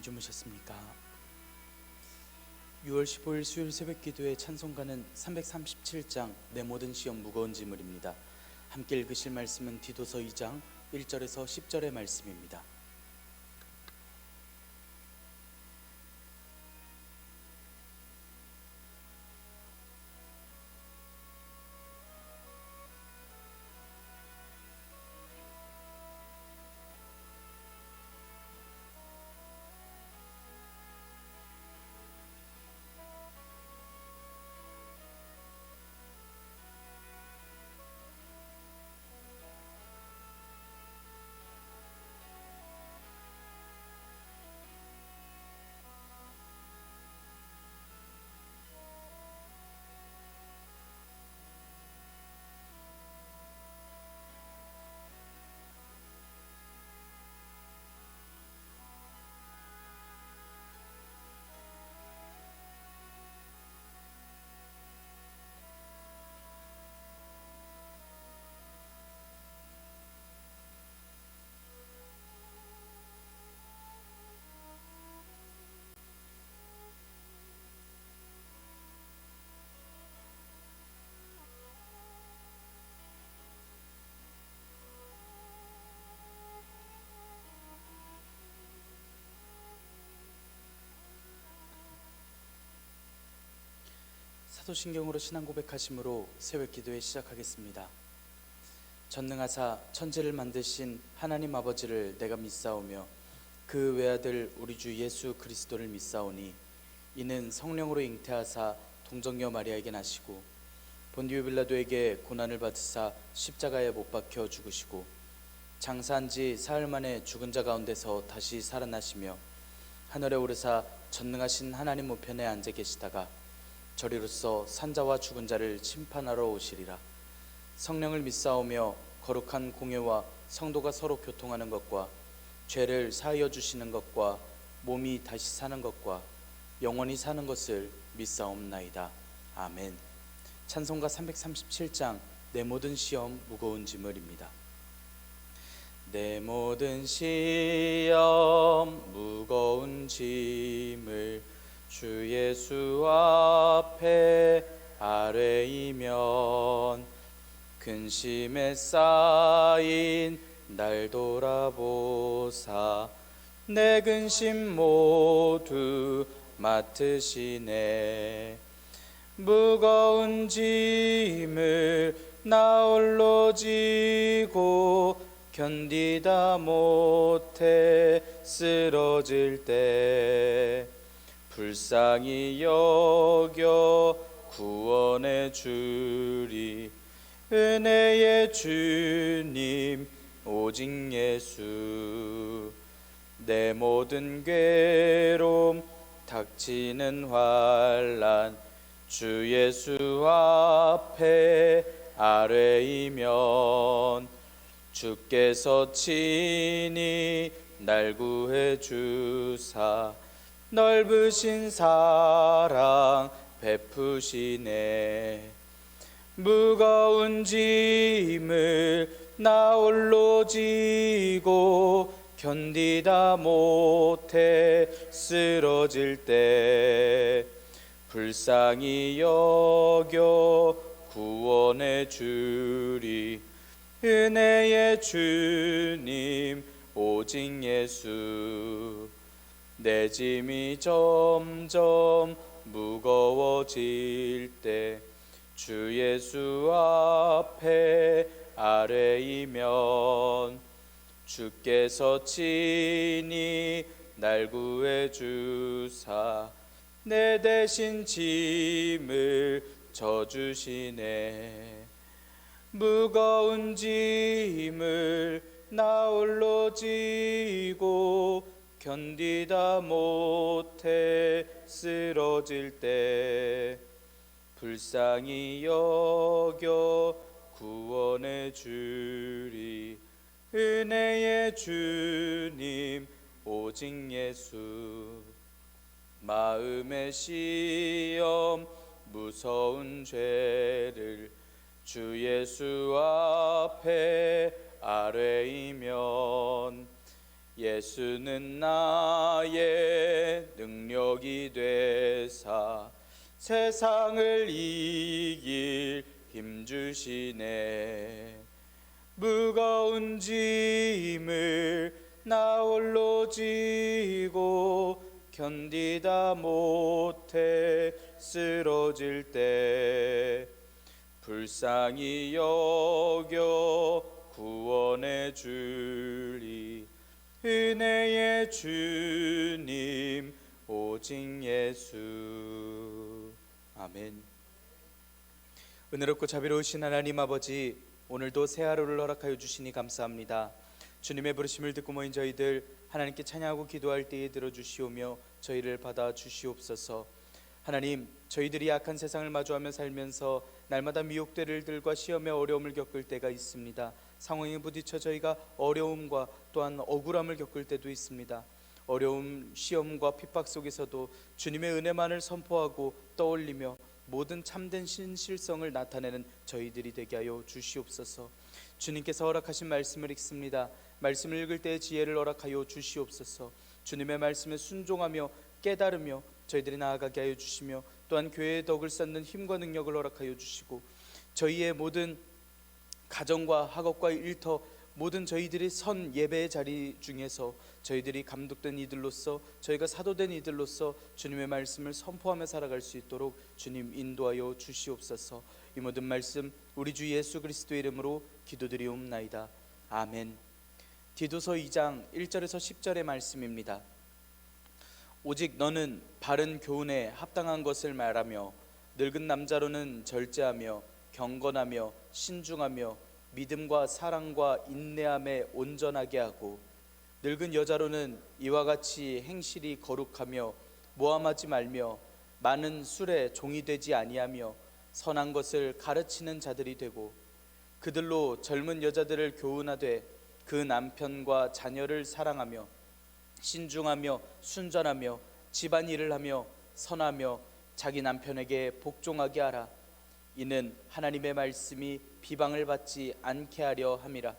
안녕히 주무셨습니까? 6월 15일 수요일 새벽기도의 찬송가는 337장 내 모든 시험 무거운 짐을입니다. 함께 읽으실 말씀은 디도서 2장 1절에서 10절의 말씀입니다. 사도신경으로 신앙 고백하심으로 새벽 기도회 시작하겠습니다. 전능하사 천지를 만드신 하나님 아버지를 내가 믿사오며 그 외아들 우리 주 예수 그리스도를 믿사오니 이는 성령으로 잉태하사 동정녀 마리아에게 나시고 본디오 빌라도에게 고난을 받으사 십자가에 못 박혀 죽으시고 장사한 지 사흘 만에 죽은 자 가운데서 다시 살아나시며 하늘에 오르사 전능하신 하나님 우편에 앉아 계시다가 저리로서 산자와 죽은 자를 심판하러 오시리라. 성령을 믿사오며 거룩한 공예와 성도가 서로 교통하는 것과 죄를 사하여 주시는 것과 몸이 다시 사는 것과 영원히 사는 것을 믿사옵나이다. 아멘. 찬송가 337장 내 모든 시험 무거운 짐을입니다. 내 모든 시험 무거운 짐을 주 예수 앞에 아뢰이면 근심에 쌓인 날 돌아보사 내 근심 모두 맡으시네. 무거운 짐을 나 홀로 지고 견디다 못해 쓰러질 때 불쌍히 여겨 구원해 주리. 은혜의 주님 오직 예수. 내 모든 괴로움 닥치는 환난 주 예수 앞에 아뢰이면 주께서 친히 날 구해 주사 넓으신 사랑 베푸시네. 무거운 짐을 나 홀로 지고 견디다 못해 쓰러질 때 불쌍히 여겨 구원해 주리. 은혜의 주님 오직 예수. 내 짐이 점점 무거워질 때 주 예수 앞에 아뢰이면 주께서 친히 날 구해 주사 내 대신 짐을 져주시네. 무거운 짐을 나 홀로 지고 견디다 못해 쓰러질 때 불쌍히 여겨 구원해 주리. 은혜의 주님 오직 예수. 마음의 시험 무서운 죄를 주 예수 앞에 아뢰이면 예수는 나의 능력이 되사 세상을 이길 힘 주시네. 무거운 짐을 나 홀로 지고 견디다 못해 쓰러질 때 불쌍히 여겨 구원해 주리. 은혜의 주님 오직 예수. 아멘. 은혜롭고 자비로우신 하나님 아버지, 오늘도 새 하루를 허락하여 주시니 감사합니다. 주님의 부르심을 듣고 모인 저희들 하나님께 찬양하고 기도할 때에 들어주시오며 저희를 받아 주시옵소서. 하나님, 저희들이 악한 세상을 마주하며 살면서 날마다 미혹될 일들과 시험의 어려움을 겪을 때가 있습니다. 상황에 부딪혀 저희가 어려움과 또한 억울함을 겪을 때도 있습니다. 어려움, 시험과 핍박 속에서도 주님의 은혜만을 선포하고 떠올리며 모든 참된 신실성을 나타내는 저희들이 되게 하여 주시옵소서. 주님께서 허락하신 말씀을 읽습니다. 말씀을 읽을 때의 지혜를 허락하여 주시옵소서. 주님의 말씀에 순종하며 깨달으며 저희들이 나아가게 하여 주시며 또한 교회의 덕을 쌓는 힘과 능력을 허락하여 주시고 저희의 모든 가정과 학업과 일터 모든 저희들이 선 예배의 자리 중에서 저희들이 감독된 이들로서 저희가 사도된 이들로서 주님의 말씀을 선포하며 살아갈 수 있도록 주님 인도하여 주시옵소서. 이 모든 말씀 우리 주 예수 그리스도의 이름으로 기도드리옵나이다. 아멘. 디도서 2장 1절에서 10절의 말씀입니다. 오직 너는 바른 교훈에 합당한 것을 말하며 늙은 남자로는 절제하며 경건하며 신중하며 믿음과 사랑과 인내함에 온전하게 하고 늙은 여자로는 이와 같이 행실이 거룩하며 모함하지 말며 많은 술에 종이 되지 아니하며 선한 것을 가르치는 자들이 되고 그들로 젊은 여자들을 교훈하되 그 남편과 자녀를 사랑하며 신중하며 순전하며 집안일을 하며 선하며 자기 남편에게 복종하게 하라. 이는 하나님의 말씀이 비방을 받지 않게 하려 함이라.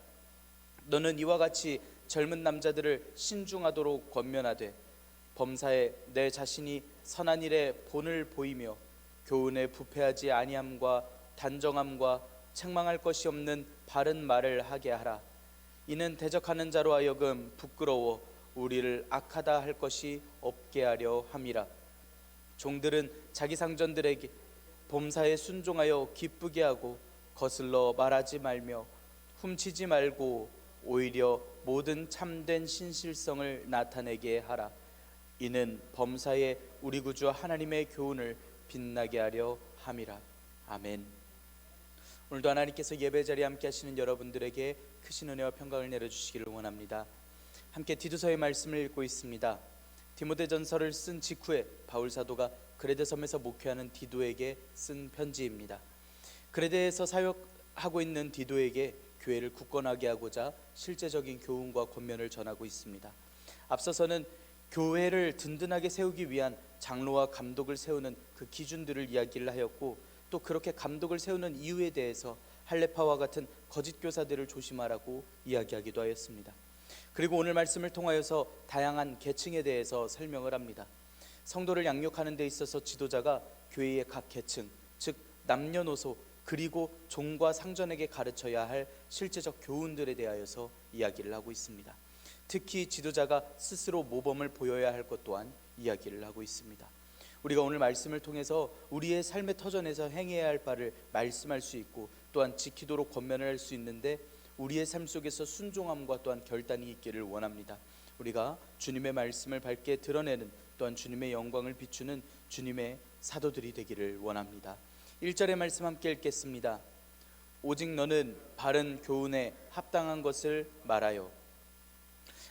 너는 이와 같이 젊은 남자들을 신중하도록 권면하되 범사에 내 자신이 선한 일에 본을 보이며 교훈에 부패하지 아니함과 단정함과 책망할 것이 없는 바른 말을 하게 하라. 이는 대적하는 자로 하여금 부끄러워 우리를 악하다 할 것이 없게 하려 함이라. 종들은 자기 상전들에게 범사에 순종하여 기쁘게 하고 거슬러 말하지 말며 훔치지 말고 오히려 모든 참된 신실성을 나타내게 하라. 이는 범사에 우리 구주 하나님의 교훈을 빛나게 하려 함이라. 아멘. 오늘도 하나님께서 예배 자리에 함께 하시는 여러분들에게 크신 은혜와 평강을 내려주시기를 원합니다. 함께 디도서의 말씀을 읽고 있습니다. 디모데전서를 쓴 직후에 바울 사도가 그레데 섬에서 목회하는 디도에게 쓴 편지입니다. 그레데에서 사역하고 있는 디도에게 교회를 굳건하게 하고자 실제적인 교훈과 권면을 전하고 있습니다. 앞서서는 교회를 든든하게 세우기 위한 장로와 감독을 세우는 그 기준들을 이야기를 하였고 또 그렇게 감독을 세우는 이유에 대해서 할레파와 같은 거짓 교사들을 조심하라고 이야기하기도 하였습니다. 그리고 오늘 말씀을 통하여서 다양한 계층에 대해서 설명을 합니다. 성도를 양육하는 데 있어서 지도자가 교회의 각 계층, 즉 남녀노소 그리고 종과 상전에게 가르쳐야 할 실제적 교훈들에 대하여서 이야기를 하고 있습니다. 특히 지도자가 스스로 모범을 보여야 할 것 또한 이야기를 하고 있습니다. 우리가 오늘 말씀을 통해서 우리의 삶의 터전에서 행해야 할 바를 말씀할 수 있고 또한 지키도록 권면을 할 수 있는데 우리의 삶 속에서 순종함과 또한 결단이 있기를 원합니다. 우리가 주님의 말씀을 밝게 드러내는 또한 주님의 영광을 비추는 주님의 사도들이 되기를 원합니다. 1절의 말씀 함께 읽겠습니다. 오직 너는 바른 교훈에 합당한 것을 말하여.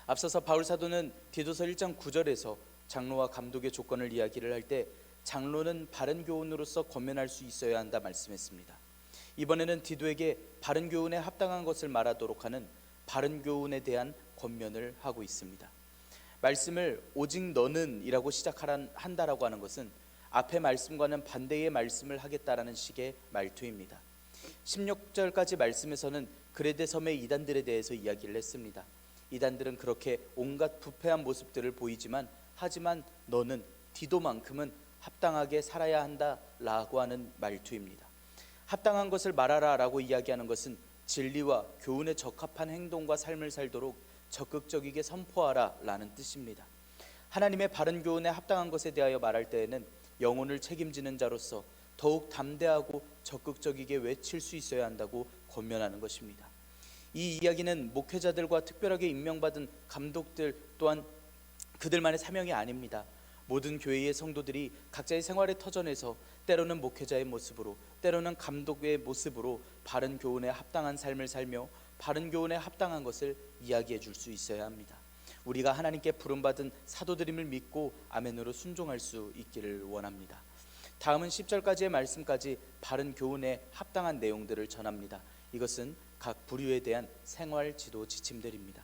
앞서서 바울 사도는 디도서 1장 9절에서 장로와 감독의 조건을 이야기를 할 때 장로는 바른 교훈으로서 권면할 수 있어야 한다 말씀했습니다. 이번에는 디도에게 바른 교훈에 합당한 것을 말하도록 하는 바른 교훈에 대한 권면을 하고 있습니다. 말씀을 오직 너는 이라고 시작한다라고 하는 것은 앞의 말씀과는 반대의 말씀을 하겠다라는 식의 말투입니다. 16절까지 말씀에서는 그레데 섬의 이단들에 대해서 이야기를 했습니다. 이단들은 그렇게 온갖 부패한 모습들을 보이지만 하지만 너는 디도만큼은 합당하게 살아야 한다라고 하는 말투입니다. 합당한 것을 말하라라고 이야기하는 것은 진리와 교훈에 적합한 행동과 삶을 살도록 적극적이게 선포하라라는 뜻입니다. 하나님의 바른 교훈에 합당한 것에 대하여 말할 때에는 영혼을 책임지는 자로서 더욱 담대하고 적극적이게 외칠 수 있어야 한다고 권면하는 것입니다. 이 이야기는 목회자들과 특별하게 임명받은 감독들 또한 그들만의 사명이 아닙니다. 모든 교회의 성도들이 각자의 생활의 터전에서 때로는 목회자의 모습으로 때로는 감독의 모습으로 바른 교훈에 합당한 삶을 살며 바른 교훈에 합당한 것을 이야기해 줄 수 있어야 합니다. 우리가 하나님께 부름받은 사도들임을 믿고 아멘으로 순종할 수 있기를 원합니다. 다음은 10절까지의 말씀까지 바른 교훈에 합당한 내용들을 전합니다. 이것은 각 부류에 대한 생활 지도 지침들입니다.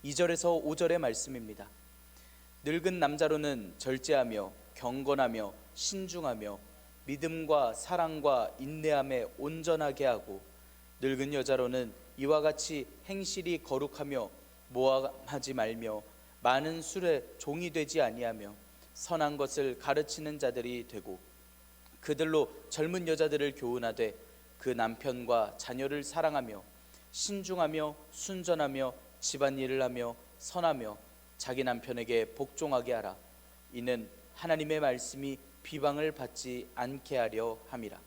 2절에서 5절의 말씀입니다. 늙은 남자로는 절제하며 경건하며 신중하며 믿음과 사랑과 인내함에 온전하게 하고 늙은 여자로는 이와 같이 행실이 거룩하며 모함하지 말며 많은 술에 종이 되지 아니하며 선한 것을 가르치는 자들이 되고 그들로 젊은 여자들을 교훈하되 그 남편과 자녀를 사랑하며 신중하며 순전하며 집안일을 하며 선하며 자기 남편에게 복종하게 하라. 이는 하나님의 말씀이 비방을 받지 않게 하려 함이라.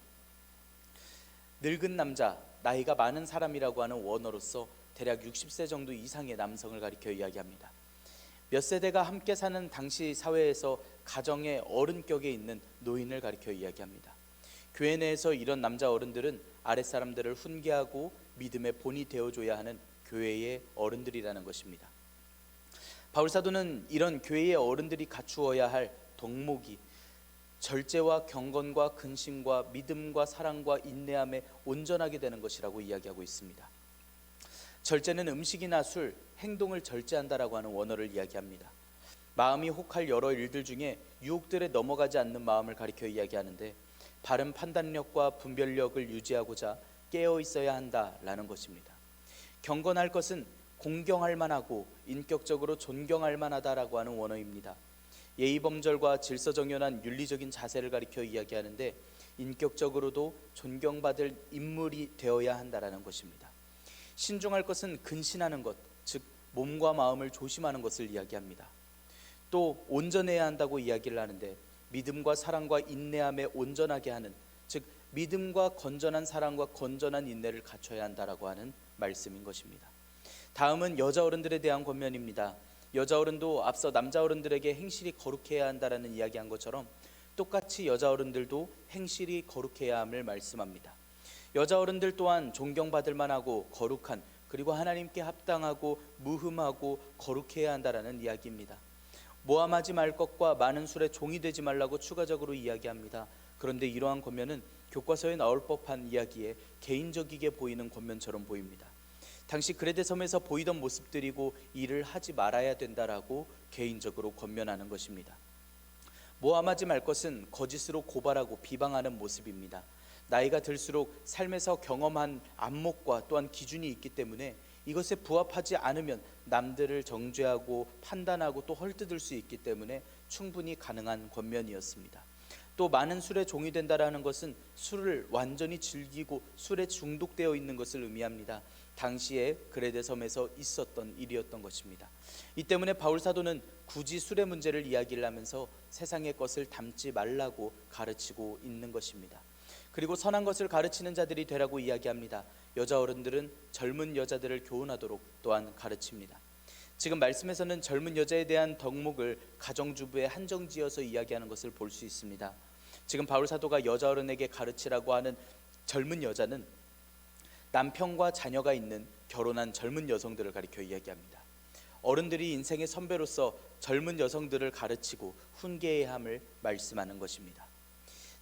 늙은 남자, 나이가 많은 사람이라고 하는 원어로서 대략 60세 정도 이상의 남성을 가리켜 이야기합니다. 몇 세대가 함께 사는 당시 사회에서 가정의 어른격에 있는 노인을 가리켜 이야기합니다. 교회 내에서 이런 남자 어른들은 아랫사람들을 훈계하고 믿음의 본이 되어줘야 하는 교회의 어른들이라는 것입니다. 바울사도는 이런 교회의 어른들이 갖추어야 할 덕목이 절제와 경건과 근심과 믿음과 사랑과 인내함에 온전하게 되는 것이라고 이야기하고 있습니다. 절제는 음식이나 술, 행동을 절제한다라고 하는 원어를 이야기합니다. 마음이 혹할 여러 일들 중에 유혹들에 넘어가지 않는 마음을 가리켜 이야기하는데 바른 판단력과 분별력을 유지하고자 깨어 있어야 한다라는 것입니다. 경건할 것은 공경할 만하고 인격적으로 존경할 만하다라고 하는 원어입니다. 예의범절과 질서정연한 윤리적인 자세를 가리켜 이야기하는데 인격적으로도 존경받을 인물이 되어야 한다라는 것입니다. 신중할 것은 근신하는 것, 즉 몸과 마음을 조심하는 것을 이야기합니다. 또 온전해야 한다고 이야기를 하는데 믿음과 사랑과 인내함에 온전하게 하는, 즉 믿음과 건전한 사랑과 건전한 인내를 갖춰야 한다라고 하는 말씀인 것입니다. 다음은 여자 어른들에 대한 권면입니다. 여자 어른도 앞서 남자 어른들에게 행실이 거룩해야 한다라는 이야기한 것처럼 똑같이 여자 어른들도 행실이 거룩해야 함을 말씀합니다. 여자 어른들 또한 존경받을 만하고 거룩한, 그리고 하나님께 합당하고 무흠하고 거룩해야 한다라는 이야기입니다. 모함하지 말 것과 많은 술에 종이 되지 말라고 추가적으로 이야기합니다. 그런데 이러한 권면은 교과서에 나올 법한 이야기에 개인적이게 보이는 권면처럼 보입니다. 당시 그레데 섬에서 보이던 모습들이고 이를 하지 말아야 된다라고 개인적으로 권면하는 것입니다. 모함하지 말 것은 거짓으로 고발하고 비방하는 모습입니다. 나이가 들수록 삶에서 경험한 안목과 또한 기준이 있기 때문에 이것에 부합하지 않으면 남들을 정죄하고 판단하고 또 헐뜯을 수 있기 때문에 충분히 가능한 권면이었습니다. 또 많은 술에 종이 된다라는 것은 술을 완전히 즐기고 술에 중독되어 있는 것을 의미합니다. 당시에 그레데 섬에서 있었던 일이었던 것입니다. 이 때문에 바울 사도는 굳이 술의 문제를 이야기를 하면서 세상의 것을 담지 말라고 가르치고 있는 것입니다. 그리고 선한 것을 가르치는 자들이 되라고 이야기합니다. 여자 어른들은 젊은 여자들을 교훈하도록 또한 가르칩니다. 지금 말씀에서는 젊은 여자에 대한 덕목을 가정주부에 한정지어서 이야기하는 것을 볼 수 있습니다. 지금 바울 사도가 여자 어른에게 가르치라고 하는 젊은 여자는 남편과 자녀가 있는 결혼한 젊은 여성들을 가리켜 이야기합니다. 어른들이 인생의 선배로서 젊은 여성들을 가르치고 훈계해야 함을 말씀하는 것입니다.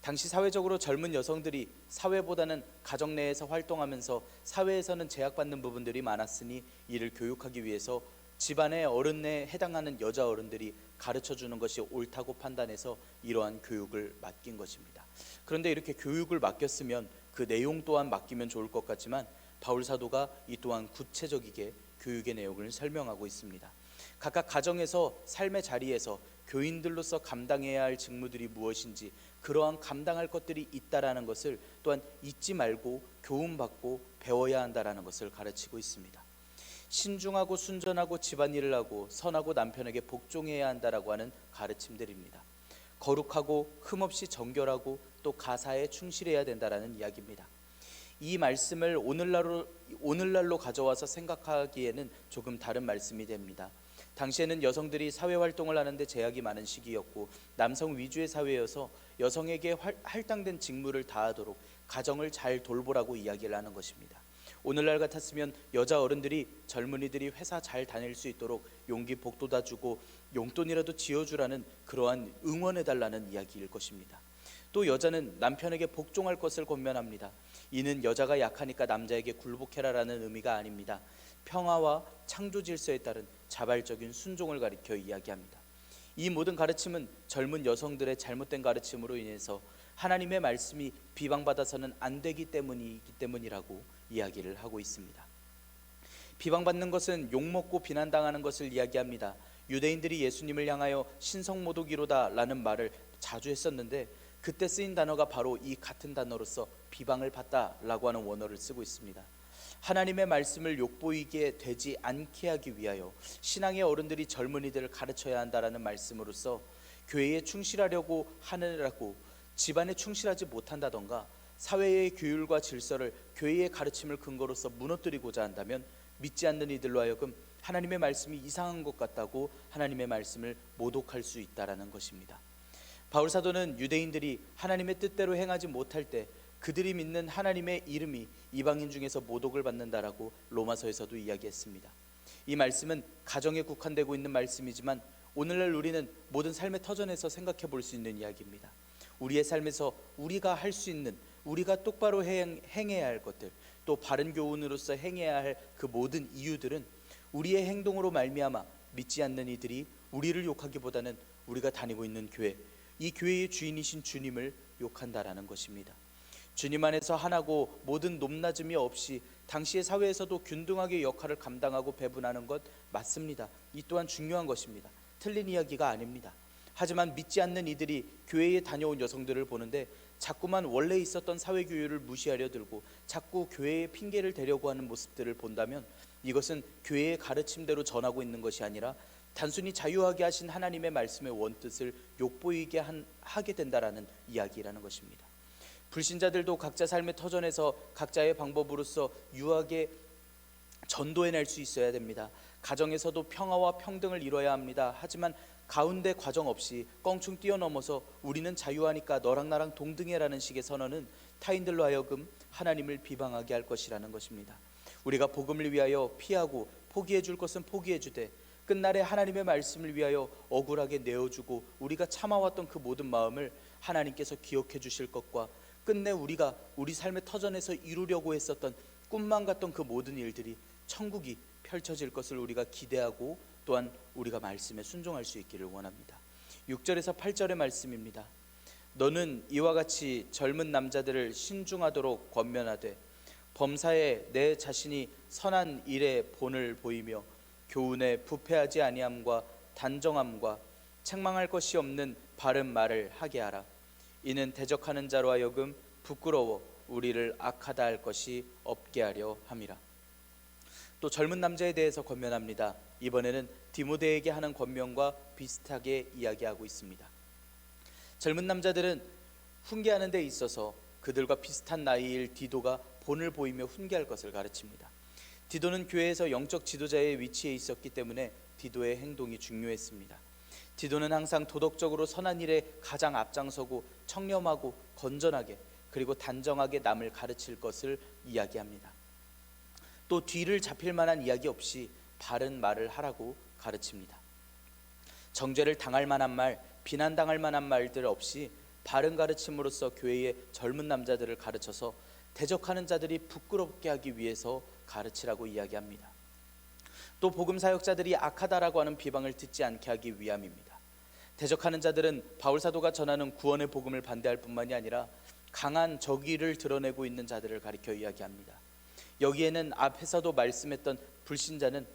당시 사회적으로 젊은 여성들이 사회보다는 가정 내에서 활동하면서 사회에서는 제약받는 부분들이 많았으니 이를 교육하기 위해서 집안의 어른에 해당하는 여자 어른들이 가르쳐주는 것이 옳다고 판단해서 이러한 교육을 맡긴 것입니다. 그런데 이렇게 교육을 맡겼으면 그 내용 또한 맡기면 좋을 것 같지만 바울 사도가 이 또한 구체적이게 교육의 내용을 설명하고 있습니다. 각각 가정에서 삶의 자리에서 교인들로서 감당해야 할 직무들이 무엇인지, 그러한 감당할 것들이 있다라는 것을 또한 잊지 말고 교훈받고 배워야 한다라는 것을 가르치고 있습니다. 신중하고 순전하고 집안일을 하고 선하고 남편에게 복종해야 한다라고 하는 가르침들입니다. 거룩하고 흠없이 정결하고 또 가사에 충실해야 된다라는 이야기입니다. 이 말씀을 오늘날로 가져와서 생각하기에는 조금 다른 말씀이 됩니다. 당시에는 여성들이 사회활동을 하는데 제약이 많은 시기였고 남성 위주의 사회여서 여성에게 할당된 직무를 다하도록 가정을 잘 돌보라고 이야기를 하는 것입니다. 오늘날 같았으면 여자 어른들이 젊은이들이 회사 잘 다닐 수 있도록 용기 복돋아 주고 용돈이라도 지어주라는 그러한 응원해달라는 이야기일 것입니다. 또 여자는 남편에게 복종할 것을 권면합니다. 이는 여자가 약하니까 남자에게 굴복해라라는 의미가 아닙니다. 평화와 창조 질서에 따른 자발적인 순종을 가리켜 이야기합니다. 이 모든 가르침은 젊은 여성들의 잘못된 가르침으로 인해서 하나님의 말씀이 비방받아서는 안 되기 때문이라고 이야기를 하고 있습니다. 비방받는 것은 욕먹고 비난당하는 것을 이야기합니다. 유대인들이 예수님을 향하여 신성모독이로다 라는 말을 자주 했었는데 그때 쓰인 단어가 바로 이 같은 단어로서 비방을 받다라고 하는 원어를 쓰고 있습니다. 하나님의 말씀을 욕보이게 되지 않게 하기 위하여 신앙의 어른들이 젊은이들을 가르쳐야 한다라는 말씀으로써 교회에 충실하려고 하느라고 집안에 충실하지 못한다던가 사회의 규율과 질서를 교회의 가르침을 근거로서 무너뜨리고자 한다면 믿지 않는 이들로 하여금 하나님의 말씀이 이상한 것 같다고 하나님의 말씀을 모독할 수 있다라는 것입니다. 바울 사도는 유대인들이 하나님의 뜻대로 행하지 못할 때 그들이 믿는 하나님의 이름이 이방인 중에서 모독을 받는다라고 로마서에서도 이야기했습니다. 이 말씀은 가정에 국한되고 있는 말씀이지만 오늘날 우리는 모든 삶의 터전에서 생각해 볼 수 있는 이야기입니다. 우리의 삶에서 우리가 할 수 있는, 우리가 똑바로 행해야 할 것들, 또 바른 교훈으로서 행해야 할 그 모든 이유들은 우리의 행동으로 말미암아 믿지 않는 이들이 우리를 욕하기보다는 우리가 다니고 있는 교회, 이 교회의 주인이신 주님을 욕한다라는 것입니다. 주님 안에서 하나고 모든 높낮음이 없이 당시의 사회에서도 균등하게 역할을 감당하고 배분하는 것 맞습니다. 이 또한 중요한 것입니다. 틀린 이야기가 아닙니다. 하지만 믿지 않는 이들이 교회에 다녀온 여성들을 보는데 자꾸만 원래 있었던 사회 규율을 무시하려 들고 자꾸 교회에 핑계를 대려고 하는 모습들을 본다면 이것은 교회의 가르침대로 전하고 있는 것이 아니라 단순히 자유하게 하신 하나님의 말씀의 원뜻을 욕보이게 하게 된다라는 이야기라는 것입니다. 불신자들도 각자 삶의 터전에서 각자의 방법으로서 유하게 전도해낼 수 있어야 됩니다. 가정에서도 평화와 평등을 이뤄야 합니다. 하지만 가운데 과정 없이 껑충 뛰어넘어서 우리는 자유하니까 너랑 나랑 동등해라는 식의 선언은 타인들로 하여금 하나님을 비방하게 할 것이라는 것입니다. 우리가 복음을 위하여 피하고 포기해 줄 것은 포기해 주되 끝날에 하나님의 말씀을 위하여 억울하게 내어주고 우리가 참아왔던 그 모든 마음을 하나님께서 기억해 주실 것과 끝내 우리가 우리 삶의 터전에서 이루려고 했었던 꿈만 같던 그 모든 일들이 천국이 펼쳐질 것을 우리가 기대하고 또한 우리가 말씀에 순종할 수 있기를 원합니다. 6절에서 8절의 말씀입니다. 너는 이와 같이 젊은 남자들을 신중하도록 권면하되 범사에 내 자신이 선한 일에 본을 보이며 교훈에 부패하지 아니함과 단정함과 책망할 것이 없는 바른 말을 하게 하라. 이는 대적하는 자로 하여금 부끄러워 우리를 악하다 할 것이 없게 하려 함이라. 또 젊은 남자에 대해서 권면합니다. 이번에는 디모데에게 하는 권면과 비슷하게 이야기하고 있습니다. 젊은 남자들은 훈계하는 데 있어서 그들과 비슷한 나이일 디도가 본을 보이며 훈계할 것을 가르칩니다. 디도는 교회에서 영적 지도자의 위치에 있었기 때문에 디도의 행동이 중요했습니다. 디도는 항상 도덕적으로 선한 일에 가장 앞장서고 청렴하고 건전하게 그리고 단정하게 남을 가르칠 것을 이야기합니다. 또 뒤를 잡힐 만한 이야기 없이 바른 말을 하라고 가르칩니다. 정죄를 당할 만한 말, 비난당할 만한 말들 없이 바른 가르침으로써 교회의 젊은 남자들을 가르쳐서 대적하는 자들이 부끄럽게 하기 위해서 가르치라고 이야기합니다. 또 복음 사역자들이 악하다라고 하는 비방을 듣지 않게 하기 위함입니다. 대적하는 자들은 바울 사도가 전하는 구원의 복음을 반대할 뿐만이 아니라 강한 적의를 드러내고 있는 자들을 가리켜 이야기합니다. 여기에는 앞에서도 말씀했던 불신자는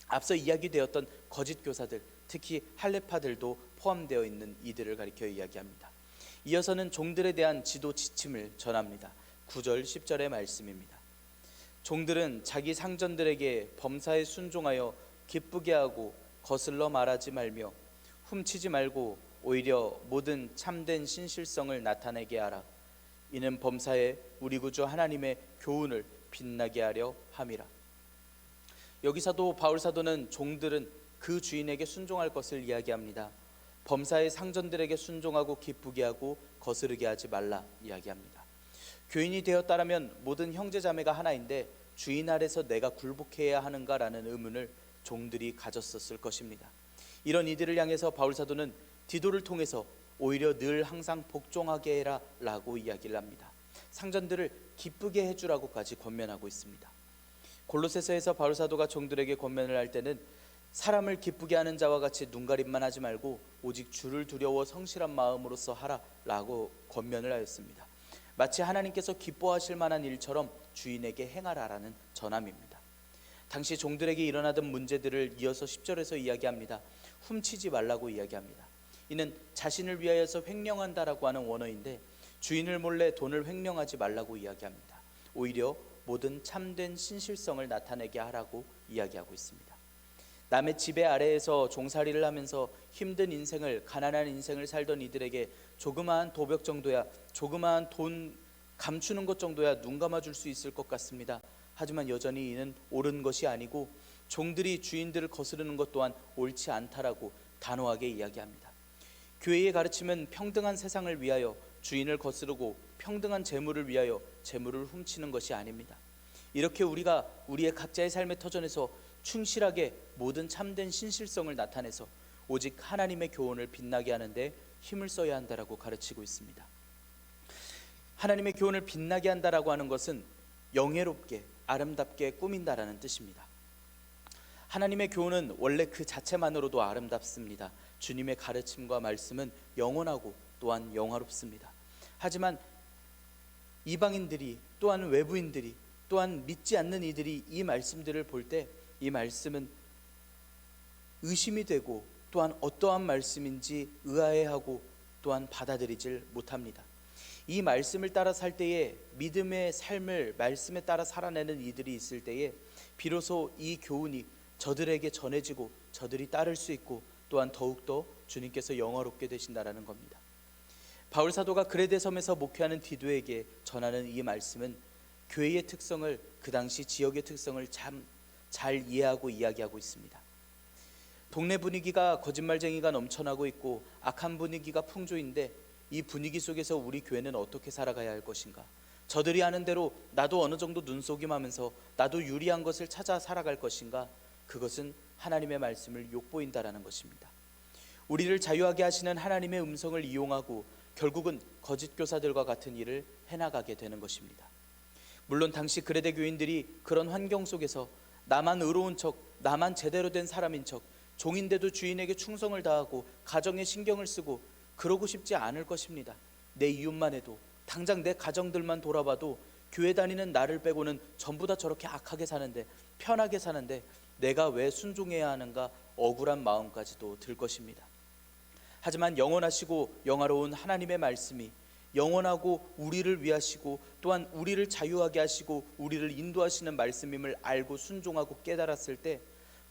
앞서 이야기되었던 거짓 교사들, 특히 할례파들도 포함되어 있는 이들을 가리켜 이야기합니다. 이어서는 종들에 대한 지도 지침을 전합니다. 9절 10절의 말씀입니다. 종들은 자기 상전들에게 범사에 순종하여 기쁘게 하고 거슬러 말하지 말며 훔치지 말고 오히려 모든 참된 신실성을 나타내게 하라. 이는 범사에 우리 구주 하나님의 교훈을 빛나게 하려 함이라. 여기서도 바울 사도는 종들은 그 주인에게 순종할 것을 이야기합니다. 범사의 상전들에게 순종하고 기쁘게 하고 거스르게 하지 말라 이야기합니다. 교인이 되었다라면 모든 형제자매가 하나인데 주인 아래서 내가 굴복해야 하는가라는 의문을 종들이 가졌었을 것입니다. 이런 이들을 향해서 바울 사도는 디도를 통해서 오히려 늘 항상 복종하게 해라 라고 이야기를 합니다. 상전들을 기쁘게 해주라고까지 권면하고 있습니다. 골로새서에서 바울 사도가 종들에게 권면을 할 때는 사람을 기쁘게 하는 자와 같이 눈가림만 하지 말고 오직 주를 두려워 성실한 마음으로써 하라 라고 권면을 하였습니다. 마치 하나님께서 기뻐하실 만한 일처럼 주인에게 행하라라는 전함입니다. 당시 종들에게 일어나던 문제들을 이어서 10절에서 이야기합니다. 훔치지 말라고 이야기합니다. 이는 자신을 위하여서 횡령한다라고 하는 원어인데 주인을 몰래 돈을 횡령하지 말라고 이야기합니다. 오히려 모든 참된 신실성을 나타내게 하라고 이야기하고 있습니다. 남의 지배 아래에서 종살이를 하면서 힘든 인생을, 가난한 인생을 살던 이들에게 조그마한 도벽 정도야, 조그마한 돈 감추는 것 정도야 눈 감아줄 수 있을 것 같습니다. 하지만 여전히 이는 옳은 것이 아니고 종들이 주인들을 거스르는 것 또한 옳지 않다라고 단호하게 이야기합니다. 교회의 가르침은 평등한 세상을 위하여 주인을 거스르고 평등한 재물을 위하여 재물을 훔치는 것이 아닙니다. 이렇게 우리가 우리의 각자의 삶의 터전에서 충실하게 모든 참된 신실성을 나타내서 오직 하나님의 교훈을 빛나게 하는데 힘을 써야 한다라고 가르치고 있습니다. 하나님의 교훈을 빛나게 한다라고 하는 것은 영예롭게 아름답게 꾸민다라는 뜻입니다. 하나님의 교훈은 원래 그 자체만으로도 아름답습니다. 주님의 가르침과 말씀은 영원하고 또한 영화롭습니다. 하지만 이방인들이 또한 외부인들이 또한 믿지 않는 이들이 이 말씀들을 볼 때 이 말씀은 의심이 되고 또한 어떠한 말씀인지 의아해하고 또한 받아들이질 못합니다. 이 말씀을 따라 살 때에 믿음의 삶을 말씀에 따라 살아내는 이들이 있을 때에 비로소 이 교훈이 저들에게 전해지고 저들이 따를 수 있고 또한 더욱더 주님께서 영화롭게 되신다라는 겁니다. 바울 사도가 그레데 섬에서 목회하는 디도에게 전하는 이 말씀은 교회의 특성을, 그 당시 지역의 특성을 참 잘 이해하고 이야기하고 있습니다. 동네 분위기가 거짓말쟁이가 넘쳐나고 있고 악한 분위기가 풍조인데 이 분위기 속에서 우리 교회는 어떻게 살아가야 할 것인가? 저들이 하는 대로 나도 어느 정도 눈속임하면서 나도 유리한 것을 찾아 살아갈 것인가? 그것은 하나님의 말씀을 욕보인다라는 것입니다. 우리를 자유하게 하시는 하나님의 음성을 이용하고 결국은 거짓 교사들과 같은 일을 해나가게 되는 것입니다. 물론 당시 그레데 교인들이 그런 환경 속에서 나만 의로운 척, 나만 제대로 된 사람인 척, 종인데도 주인에게 충성을 다하고 가정에 신경을 쓰고 그러고 싶지 않을 것입니다. 내 이웃만 해도, 당장 내 가정들만 돌아봐도 교회 다니는 나를 빼고는 전부 다 저렇게 악하게 사는데, 편하게 사는데 내가 왜 순종해야 하는가 억울한 마음까지도 들 것입니다. 하지만 영원하시고 영화로운 하나님의 말씀이 영원하고 우리를 위하시고 또한 우리를 자유하게 하시고 우리를 인도하시는 말씀임을 알고 순종하고 깨달았을 때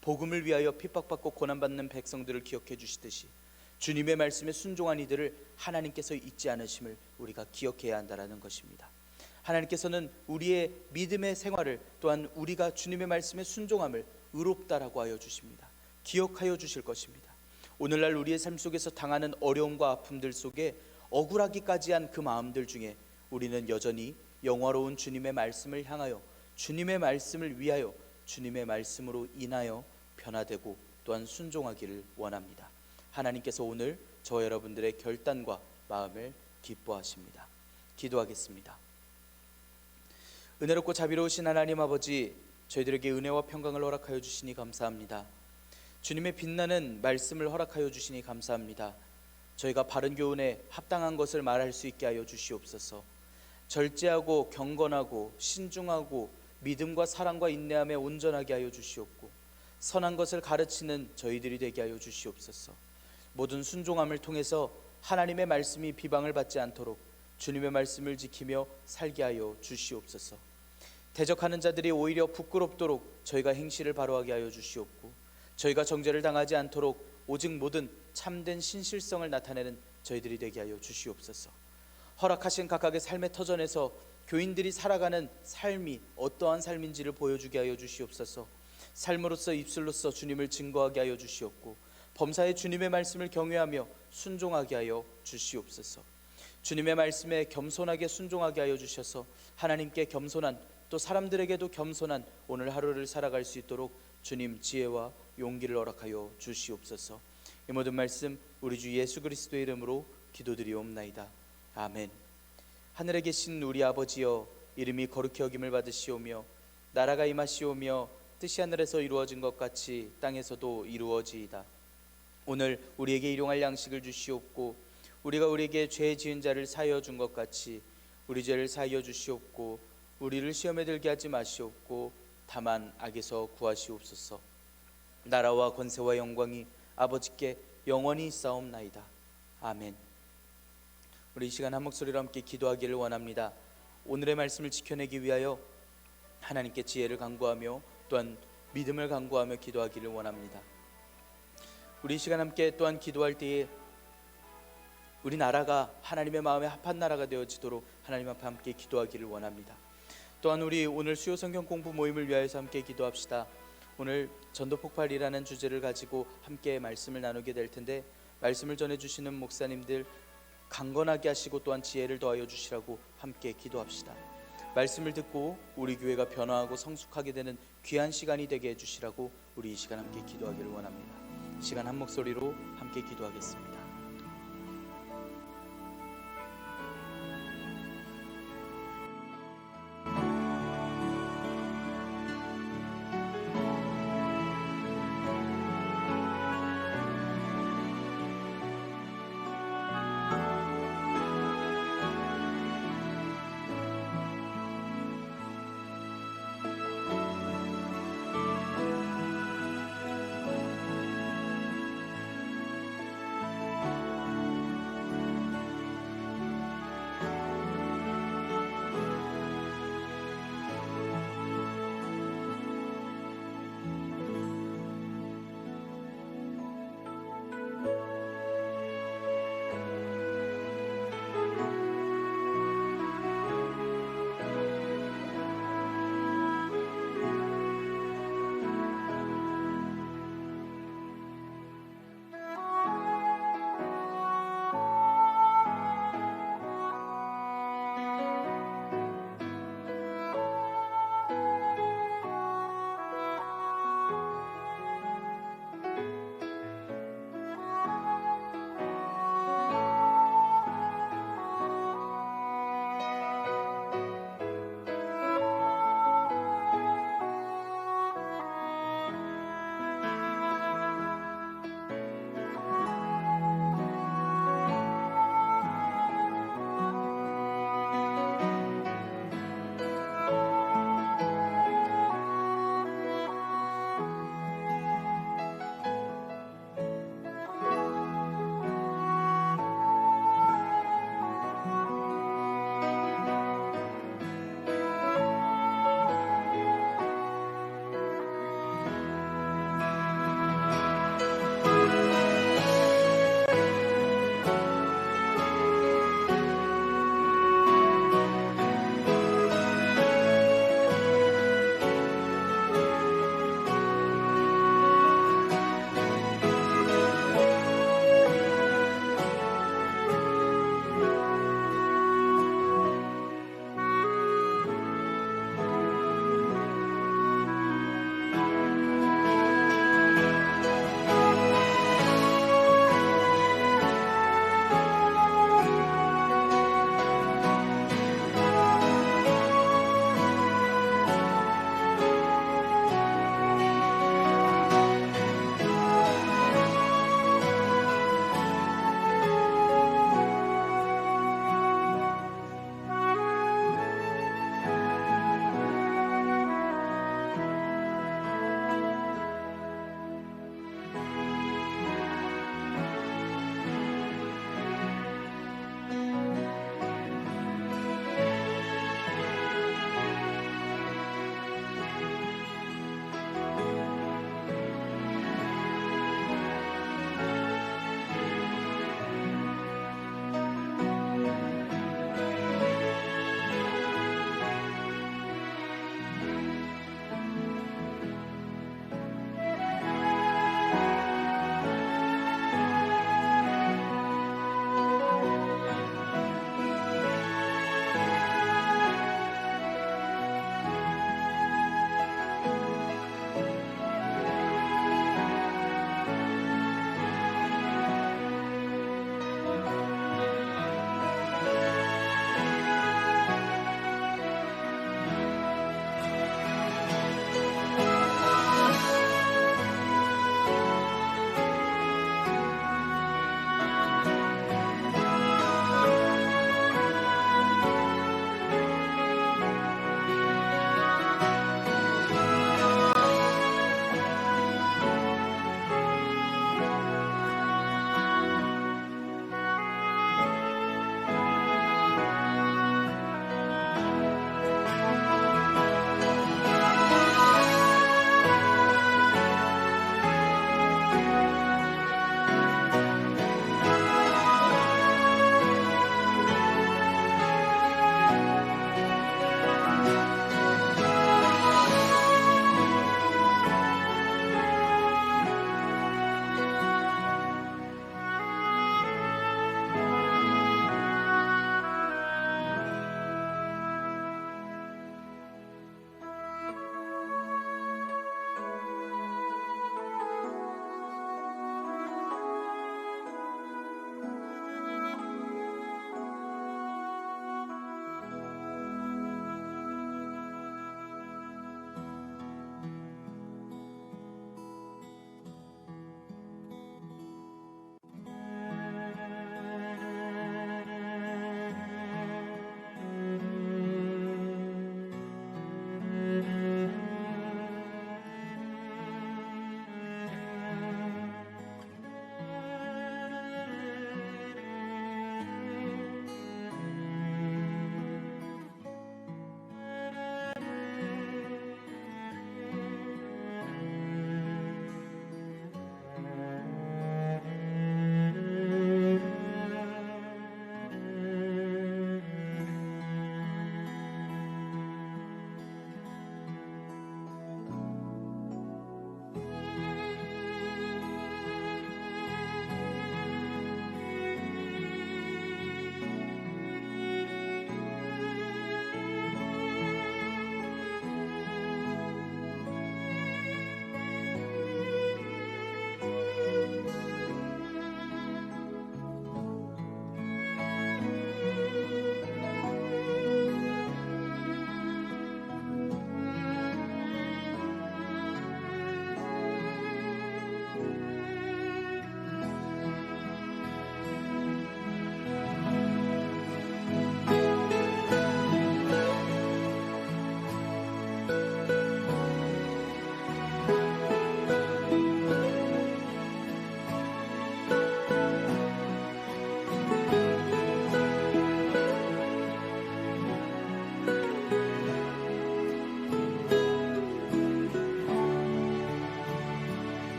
복음을 위하여 핍박받고 고난받는 백성들을 기억해 주시듯이 주님의 말씀에 순종한 이들을 하나님께서 잊지 않으심을 우리가 기억해야 한다는 것입니다. 하나님께서는 우리의 믿음의 생활을 또한 우리가 주님의 말씀에 순종함을 의롭다라고 하여 주십니다. 기억하여 주실 것입니다. 오늘날 우리의 삶 속에서 당하는 어려움과 아픔들 속에 억울하기까지 한 그 마음들 중에 우리는 여전히 영화로운 주님의 말씀을 향하여 주님의 말씀을 위하여 주님의 말씀으로 인하여 변화되고 또한 순종하기를 원합니다. 하나님께서 오늘 저 여러분들의 결단과 마음을 기뻐하십니다. 기도하겠습니다. 은혜롭고 자비로우신 하나님 아버지, 저희들에게 은혜와 평강을 허락하여 주시니 감사합니다. 주님의 빛나는 말씀을 허락하여 주시니 감사합니다. 저희가 바른 교훈에 합당한 것을 말할 수 있게 하여 주시옵소서. 절제하고 경건하고 신중하고 믿음과 사랑과 인내함에 온전하게 하여 주시옵고 선한 것을 가르치는 저희들이 되게 하여 주시옵소서. 모든 순종함을 통해서 하나님의 말씀이 비방을 받지 않도록 주님의 말씀을 지키며 살게 하여 주시옵소서. 대적하는 자들이 오히려 부끄럽도록 저희가 행실을 바로하게 하여 주시옵고 저희가 정죄를 당하지 않도록 오직 모든 참된 신실성을 나타내는 저희들이 되게 하여 주시옵소서. 허락하신 각각의 삶의 터전에서 교인들이 살아가는 삶이 어떠한 삶인지를 보여주게 하여 주시옵소서. 삶으로서 입술로서 주님을 증거하게 하여 주시옵고 범사에 주님의 말씀을 경외하며 순종하게 하여 주시옵소서. 주님의 말씀에 겸손하게 순종하게 하여 주셔서 하나님께 겸손한 또 사람들에게도 겸손한 오늘 하루를 살아갈 수 있도록 주님 지혜와 용기를 허락하여 주시옵소서. 이 모든 말씀 우리 주 예수 그리스도의 이름으로 기도드리옵나이다. 아멘. 하늘에 계신 우리 아버지여, 이름이 거룩히 여김을 받으시오며 나라가 임하시오며 뜻이 하늘에서 이루어진 것 같이 땅에서도 이루어지이다. 오늘 우리에게 일용할 양식을 주시옵고 우리가 우리에게 죄 지은 자를 사하여 준 것 같이 우리 죄를 사하여 주시옵고 우리를 시험에 들게 하지 마시옵고 다만 악에서 구하시옵소서. 나라와 권세와 영광이 아버지께 영원히 있사옵나이다. 아멘. 우리 이 시간 한 목소리로 함께 기도하기를 원합니다. 오늘의 말씀을 지켜내기 위하여 하나님께 지혜를 간구하며 또한 믿음을 간구하며 기도하기를 원합니다. 우리 이 시간 함께 또한 기도할 때에 우리 나라가 하나님의 마음에 합한 나라가 되어지도록 하나님 앞에 함께 기도하기를 원합니다. 또한 우리 오늘 수요 성경 공부 모임을 위하여서 함께 기도합시다. 오늘 전도폭발이라는 주제를 가지고 함께 말씀을 나누게 될 텐데 말씀을 전해주시는 목사님들 강건하게 하시고 또한 지혜를 더하여 주시라고 함께 기도합시다. 말씀을 듣고 우리 교회가 변화하고 성숙하게 되는 귀한 시간이 되게 해주시라고 우리 이 시간 함께 기도하기를 원합니다. 이 시간 한 목소리로 함께 기도하겠습니다.